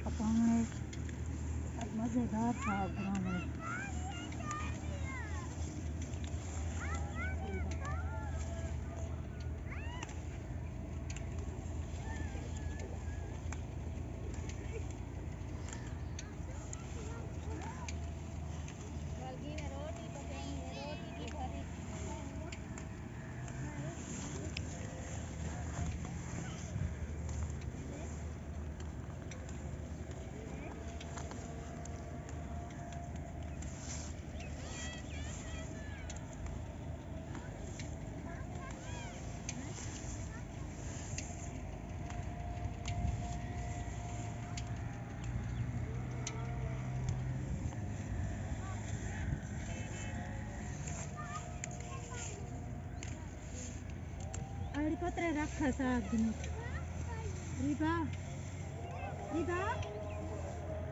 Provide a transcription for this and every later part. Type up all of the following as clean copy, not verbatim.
पकाने मज़ेदार साग बनाने। अड़ी पत्रे रखा साग में रिबा रिबा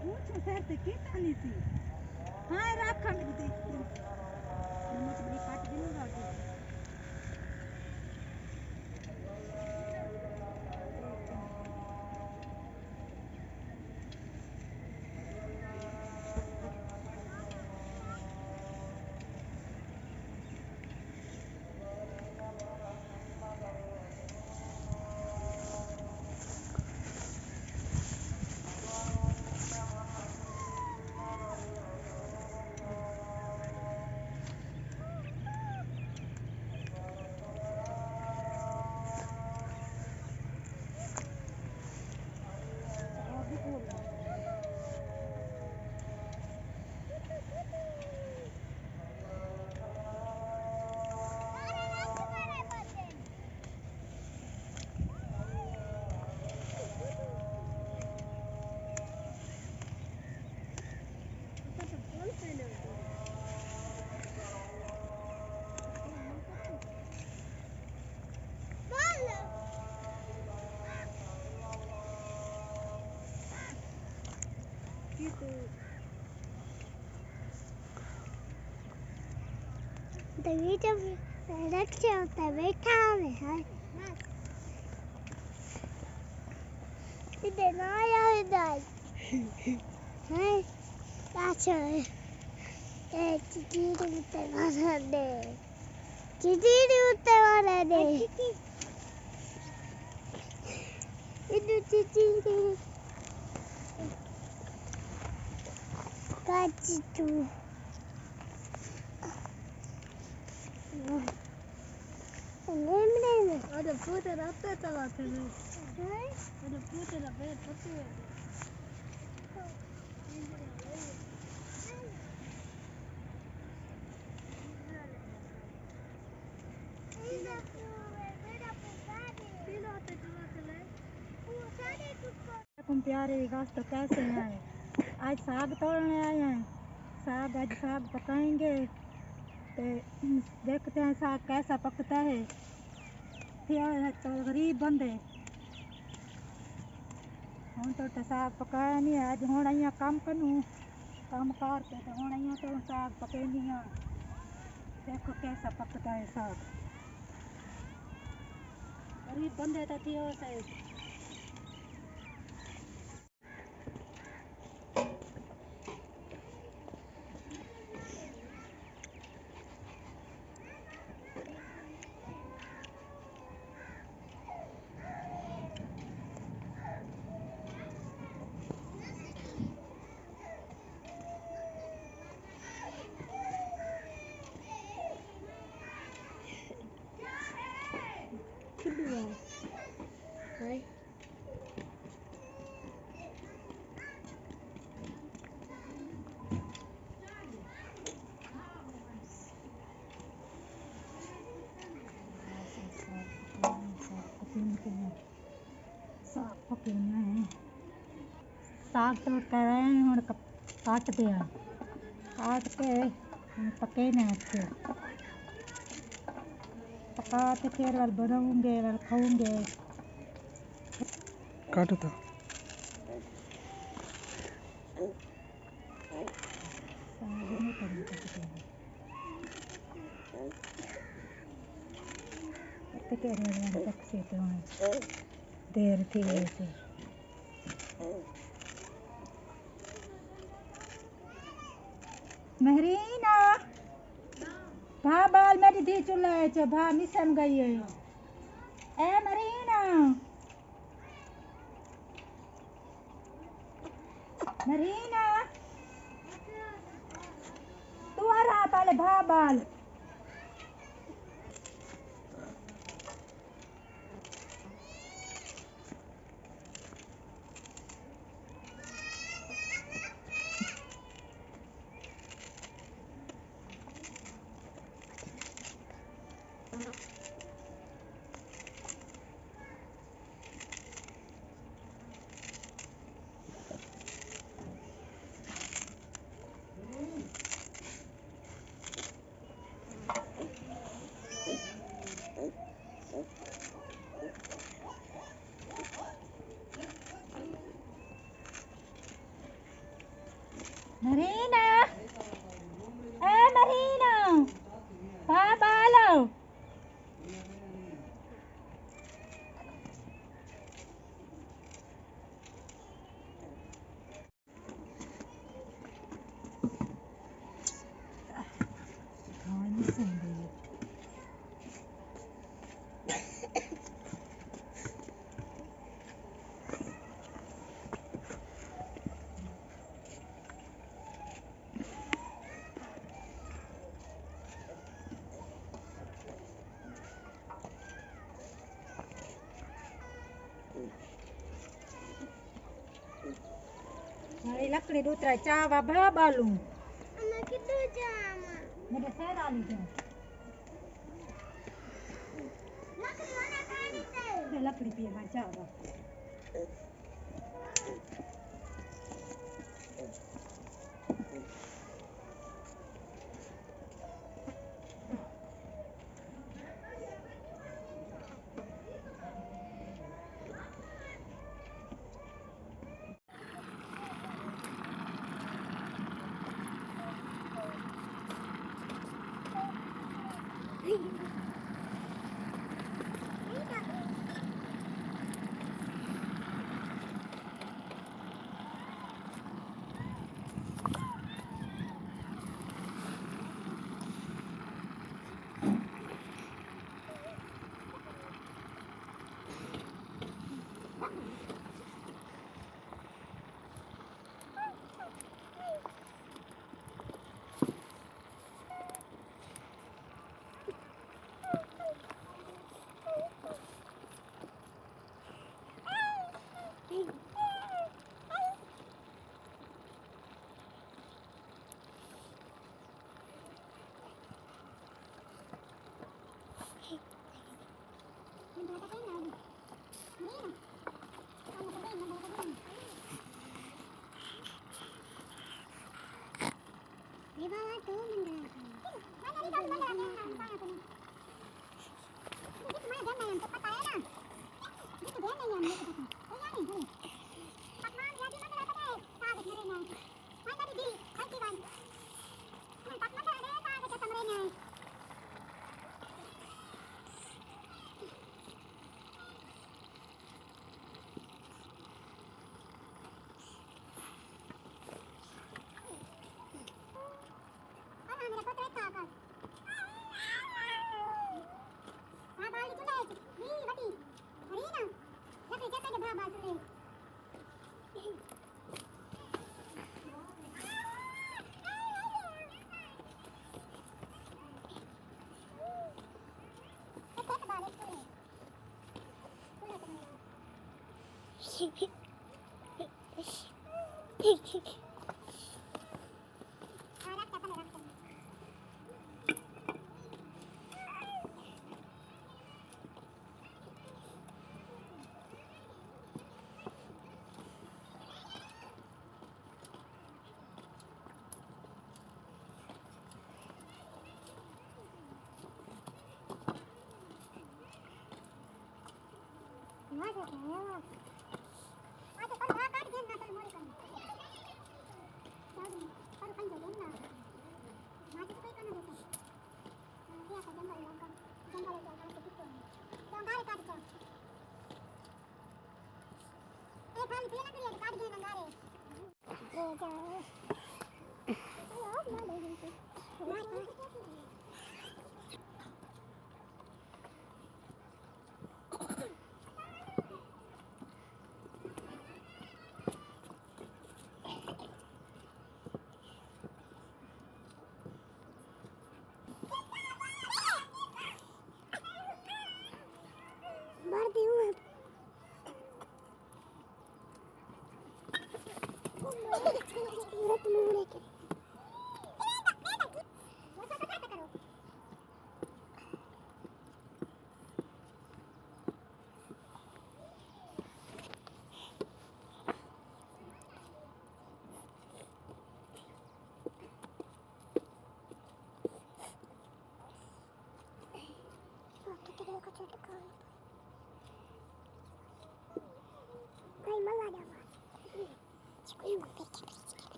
पूछ फिर ते कितना नहीं थी हाँ रखा मेरी देख नमक बड़ी काट दी ना गाड़ी तभी जब रखे होता है बैठा है इधर ना आया इधर है अच्छा है चिड़ी उठते मार दे चिड़ी उठते मार दे इधर चिड़ी काची तू अरे पूते रहते चलाते हैं अरे पूते रहते पत्ते तुम प्यारे विकास तो कैसे हैं आज साग तोड़ने आए हैं साग आज साग पकाएंगे तो देखते हैं साग कैसा पकता है फिर तो गरीब बंदे हम तो साग पकाया नहीं है आज हूँ अं कम करूँ कम करते तो हूँ अं तो साग पकेंदी हाँ देखो कैसा पकता है साग गरीब बंदे तो थियो से Hi. साग पकना है साग तो कर हूँ काटते हैं काट के पकेने अच्छे पका के फिर वाल बनाऊंगे वाल खाऊंगे काटता साग नहीं करना पकते हैं पकते रहने वाले पक से तो देर थी वैसे महरीना भा बाल मेरी धी चुल्ला છે ભા મિશન ગઈ है ए मरीना मरीना तू आ रहा पहले भा बाल मरीना ए मरीना भा बाल મારી લકડી ઉતરાય ચાવા ભા બાલું અમે કીધું જામાં મને શેર આલી દે લકડી વાળા કાઢી દે લકડી પીએ માં ચાવા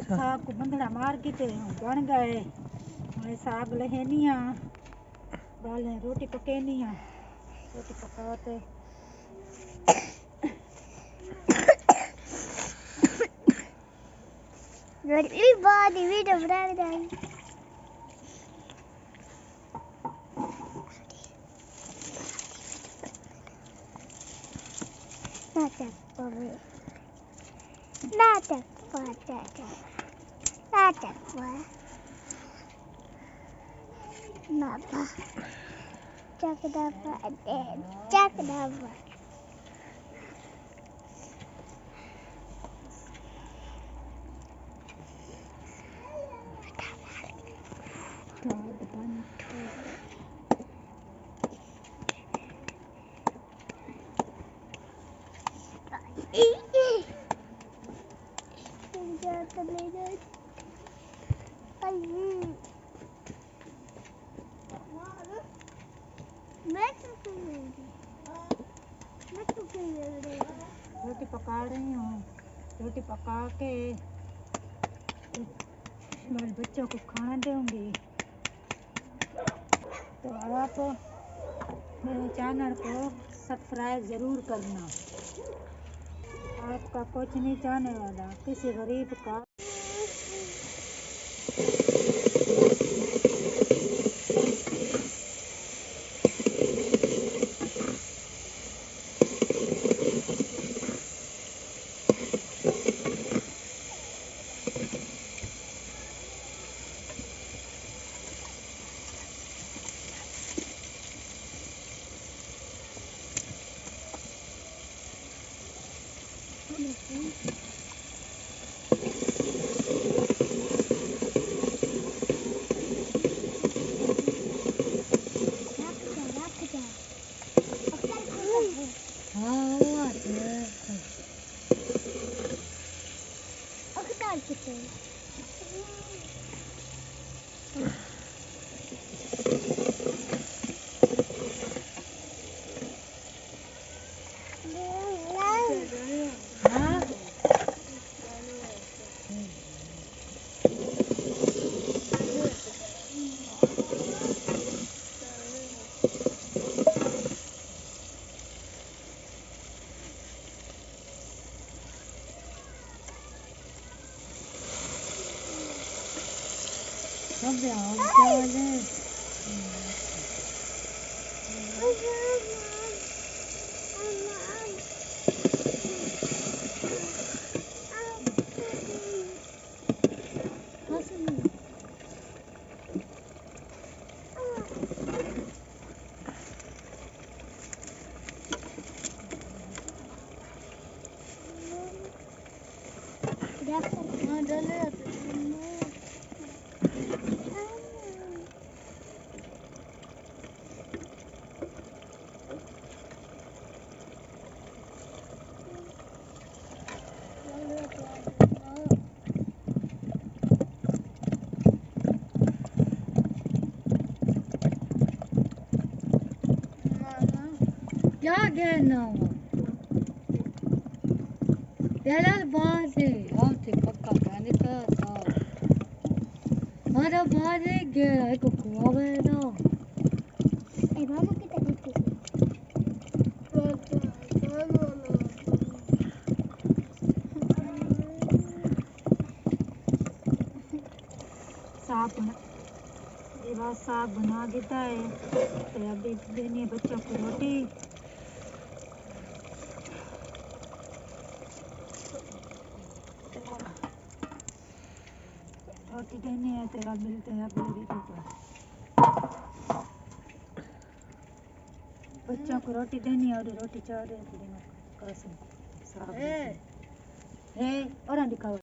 साग को बंधड़ा मार के ते बन गए। मैं साग लहेनिया दालें रोटी पकेनिया रोटी पकाते Really bad, we don't have that. Not that for me. Not that for that. Not that for. Mama. Check it out for a day. Check it out for. रोटी पका रही हूँ। रोटी पका के मेरे बच्चों को खाना दूंगी। तो आप मेरे चैनल को सब्सक्राइब ज़रूर करना। आपका कुछ नहीं चाहने वाला किसी गरीब का। क्या देना तेरा बात है और ते पक्का कहने का था मारा बारे गया को खुआवे ना ए मामा कितना रोटी साग ये बात साग बना देता है तो अभी देनी है बच्चों को रोटी रोटी देनी है तेरा मिलते हैं अभी रीतू को बच्चों को रोटी देनी है और रोटी चाह रहे थे कसम साग है और दिखाओ